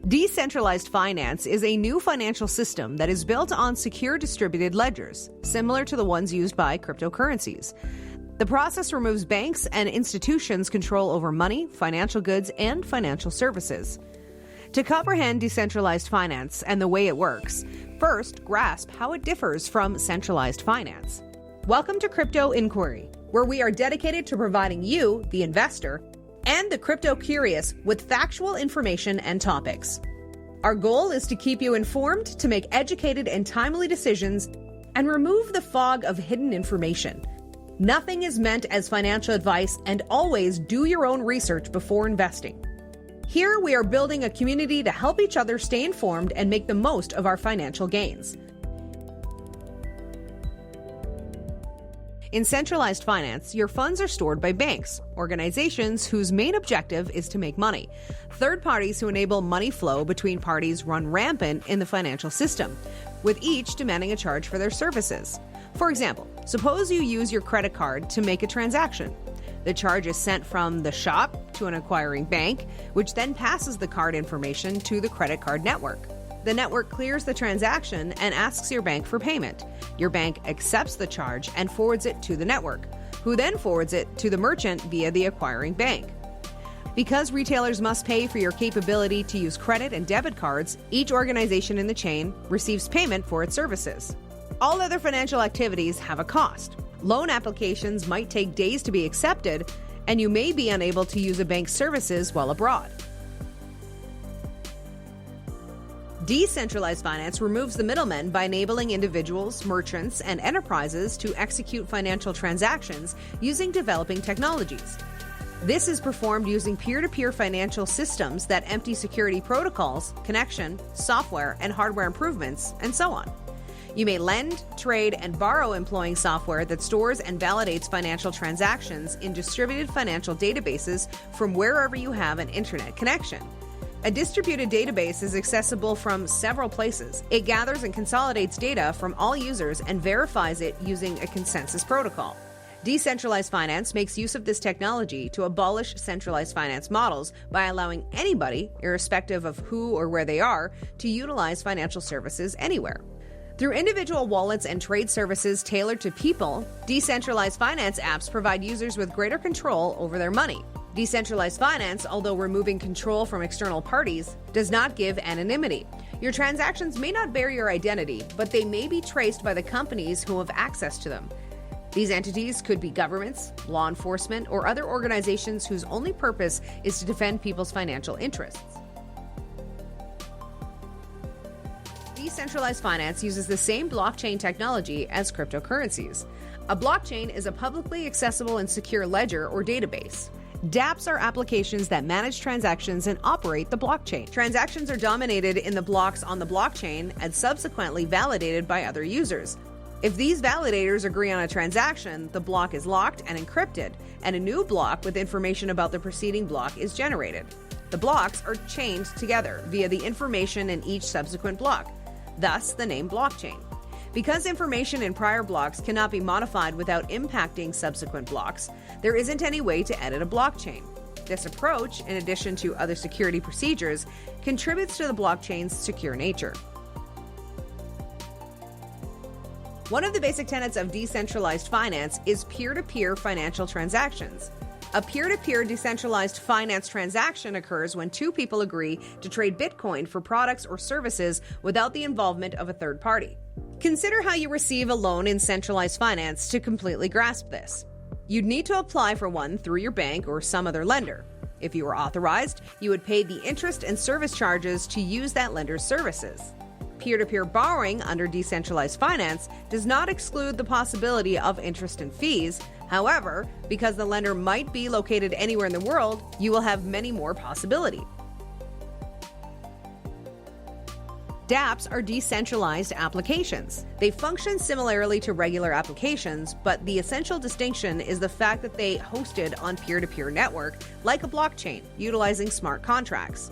Decentralized finance is a new financial system that is built on secure distributed ledgers, similar to the ones used by cryptocurrencies. The process removes banks and institutions' control over money, financial goods, and financial services. To comprehend decentralized finance and the way it works, first grasp how it differs from centralized finance. Welcome to Crypto Inquiry, where we are dedicated to providing you, the investor, and the crypto curious with factual information and topics. Our goal is to keep you informed to make educated and timely decisions and remove the fog of hidden information. Nothing is meant as financial advice, and always do your own research before investing. Here we are building a community to help each other stay informed and make the most of our financial gains. In centralized finance, your funds are stored by banks, organizations whose main objective is to make money. Third parties who enable money flow between parties run rampant in the financial system, with each demanding a charge for their services. For example, suppose you use your credit card to make a transaction. The charge is sent from the shop to an acquiring bank, which then passes the card information to the credit card network. The network clears the transaction and asks your bank for payment. Your bank accepts the charge and forwards it to the network, who then forwards it to the merchant via the acquiring bank. Because retailers must pay for your capability to use credit and debit cards, each organization in the chain receives payment for its services. All other financial activities have a cost. Loan applications might take days to be accepted, and you may be unable to use a bank's services while abroad. Decentralized finance removes the middlemen by enabling individuals, merchants, and enterprises to execute financial transactions using developing technologies. This is performed using peer-to-peer financial systems that empty security protocols, connection, software, and hardware improvements, and so on. You may lend, trade, and borrow employing software that stores and validates financial transactions in distributed financial databases from wherever you have an internet connection. A distributed database is accessible from several places. It gathers and consolidates data from all users and verifies it using a consensus protocol. Decentralized finance makes use of this technology to abolish centralized finance models by allowing anybody, irrespective of who or where they are, to utilize financial services anywhere. Through individual wallets and trade services tailored to people, decentralized finance apps provide users with greater control over their money. Decentralized finance, although removing control from external parties, does not give anonymity. Your transactions may not bear your identity, but they may be traced by the companies who have access to them. These entities could be governments, law enforcement, or other organizations whose only purpose is to defend people's financial interests. Decentralized finance uses the same blockchain technology as cryptocurrencies. A blockchain is a publicly accessible and secure ledger or database. DAPPs are applications that manage transactions and operate the blockchain. Transactions are dominated in the blocks on the blockchain and subsequently validated by other users. If these validators agree on a transaction, the block is locked and encrypted, and a new block with information about the preceding block is generated. The blocks are chained together via the information in each subsequent block, thus the name blockchain. Because information in prior blocks cannot be modified without impacting subsequent blocks, there isn't any way to edit a blockchain. This approach, in addition to other security procedures, contributes to the blockchain's secure nature. One of the basic tenets of decentralized finance is peer-to-peer financial transactions. A peer-to-peer decentralized finance transaction occurs when two people agree to trade Bitcoin for products or services without the involvement of a third party. Consider how you receive a loan in centralized finance to completely grasp this. You'd need to apply for one through your bank or some other lender. If you were authorized, you would pay the interest and service charges to use that lender's services. Peer-to-peer borrowing under decentralized finance does not exclude the possibility of interest and fees. However, because the lender might be located anywhere in the world, you will have many more possibilities. DAPPs are decentralized applications. They function similarly to regular applications, but the essential distinction is the fact that they hosted on peer-to-peer network, like a blockchain, utilizing smart contracts.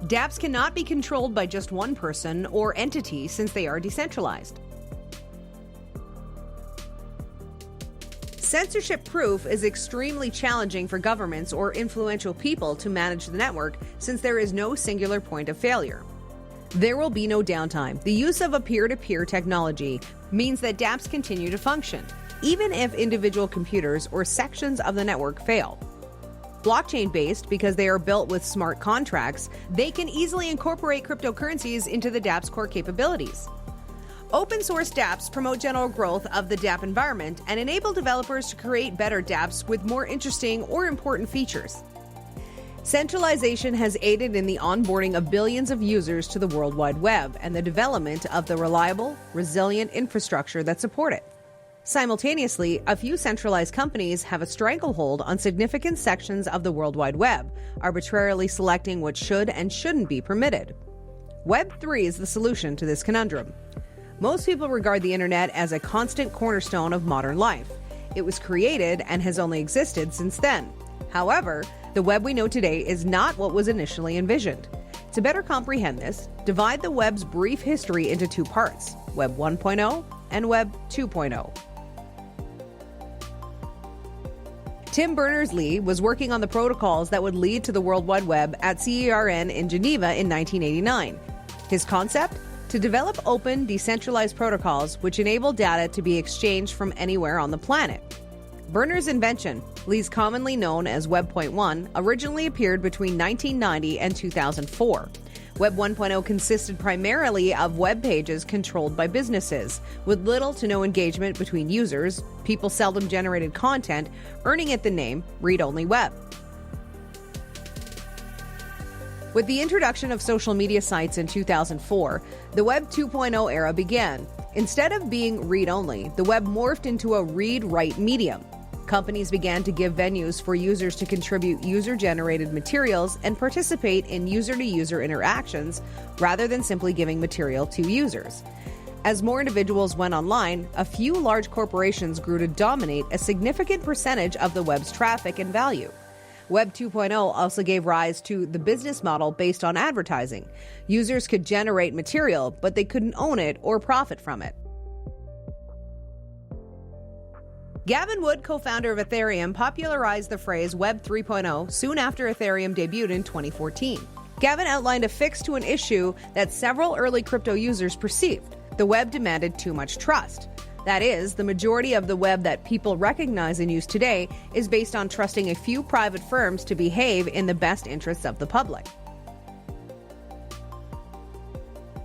DAPPs cannot be controlled by just one person or entity since they are decentralized. Censorship proof is extremely challenging for governments or influential people to manage the network since there is no singular point of failure. There will be no downtime. The use of a peer-to-peer technology means that DApps continue to function, even if individual computers or sections of the network fail. Blockchain-based, because they are built with smart contracts, they can easily incorporate cryptocurrencies into the DApp's core capabilities. Open-source DApps promote general growth of the DApp environment and enable developers to create better DApps with more interesting or important features. Centralization has aided in the onboarding of billions of users to the World Wide Web and the development of the reliable, resilient infrastructure that support it. Simultaneously, a few centralized companies have a stranglehold on significant sections of the World Wide Web, arbitrarily selecting what should and shouldn't be permitted. Web3 is the solution to this conundrum. Most people regard the internet as a constant cornerstone of modern life. It was created and has only existed since then. However, the web we know today is not what was initially envisioned. To better comprehend this, divide the web's brief history into two parts, Web 1.0 and Web 2.0. Tim Berners-Lee was working on the protocols that would lead to the World Wide Web at CERN in Geneva in 1989. His concept? To develop open, decentralized protocols which enable data to be exchanged from anywhere on the planet. Berners' invention, Lee's commonly known as Web 1.1, originally appeared between 1990 and 2004. Web 1.0 consisted primarily of web pages controlled by businesses, with little to no engagement between users. People seldom generated content, earning it the name read-only web. With the introduction of social media sites in 2004, the Web 2.0 era began. Instead of being read-only, the web morphed into a read-write medium. Companies began to give venues for users to contribute user-generated materials and participate in user-to-user interactions rather than simply giving material to users. As more individuals went online, a few large corporations grew to dominate a significant percentage of the web's traffic and value. Web 2.0 also gave rise to the business model based on advertising. Users could generate material, but they couldn't own it or profit from it. Gavin Wood, co-founder of Ethereum, popularized the phrase Web 3.0 soon after Ethereum debuted in 2014. Gavin outlined a fix to an issue that several early crypto users perceived. The web demanded too much trust. That is, the majority of the web that people recognize and use today is based on trusting a few private firms to behave in the best interests of the public.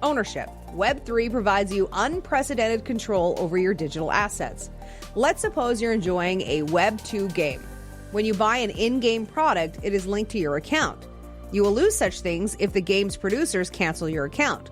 Ownership. Web3 provides you unprecedented control over your digital assets. Let's suppose you're enjoying a Web2 game. When you buy an in-game product, it is linked to your account. You will lose such things if the game's producers cancel your account.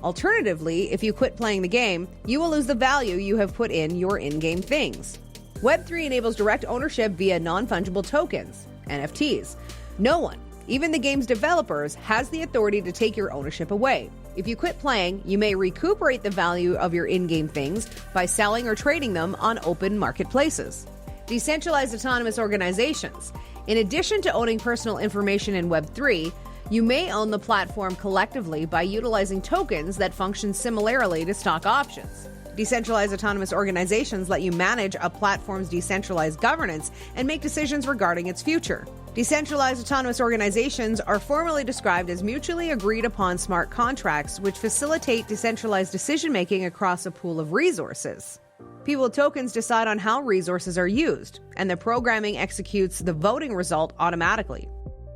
Alternatively, if you quit playing the game, you will lose the value you have put in your in-game things. Web3 enables direct ownership via non-fungible tokens, NFTs. No one, even the game's developers, has the authority to take your ownership away. If you quit playing, you may recuperate the value of your in-game things by selling or trading them on open marketplaces. Decentralized autonomous organizations. In addition to owning personal information in Web3, you may own the platform collectively by utilizing tokens that function similarly to stock options. Decentralized autonomous organizations let you manage a platform's decentralized governance and make decisions regarding its future. Decentralized autonomous organizations are formally described as mutually agreed upon smart contracts which facilitate decentralized decision-making across a pool of resources. People with tokens decide on how resources are used, and the programming executes the voting result automatically.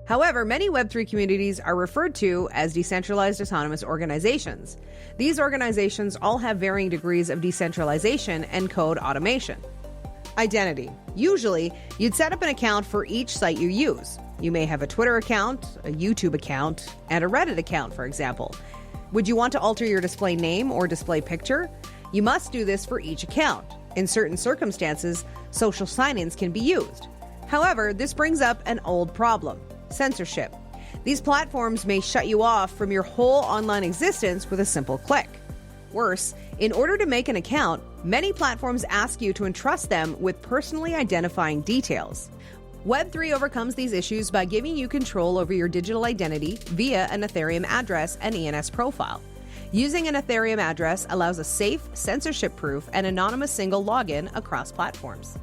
However, many Web3 communities are referred to as decentralized autonomous organizations. These organizations all have varying degrees of decentralization and code automation. Identity. Usually, you'd set up an account for each site you use. You may have a Twitter account, a YouTube account, and a Reddit account, for example. Would you want to alter your display name or display picture? You must do this for each account. In certain circumstances, social sign-ins can be used. However, this brings up an old problem: censorship. These platforms may shut you off from your whole online existence with a simple click. Worse, in order to make an account, many platforms ask you to entrust them with personally identifying details. Web3 overcomes these issues by giving you control over your digital identity via an Ethereum address and ENS profile. Using an Ethereum address allows a safe, censorship-proof, and anonymous single login across platforms.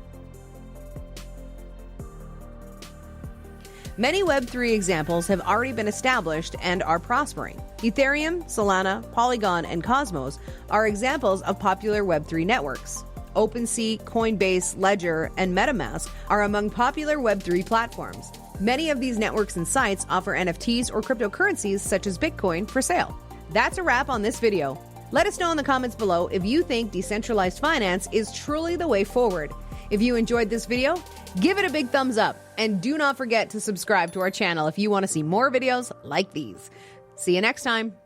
Many Web3 examples have already been established and are prospering. Ethereum, Solana, Polygon, and Cosmos are examples of popular Web3 networks. OpenSea, Coinbase, Ledger, and MetaMask are among popular Web3 platforms. Many of these networks and sites offer NFTs or cryptocurrencies such as Bitcoin for sale. That's a wrap on this video. Let us know in the comments below if you think decentralized finance is truly the way forward. If you enjoyed this video, give it a big thumbs up, and do not forget to subscribe to our channel if you want to see more videos like these. See you next time.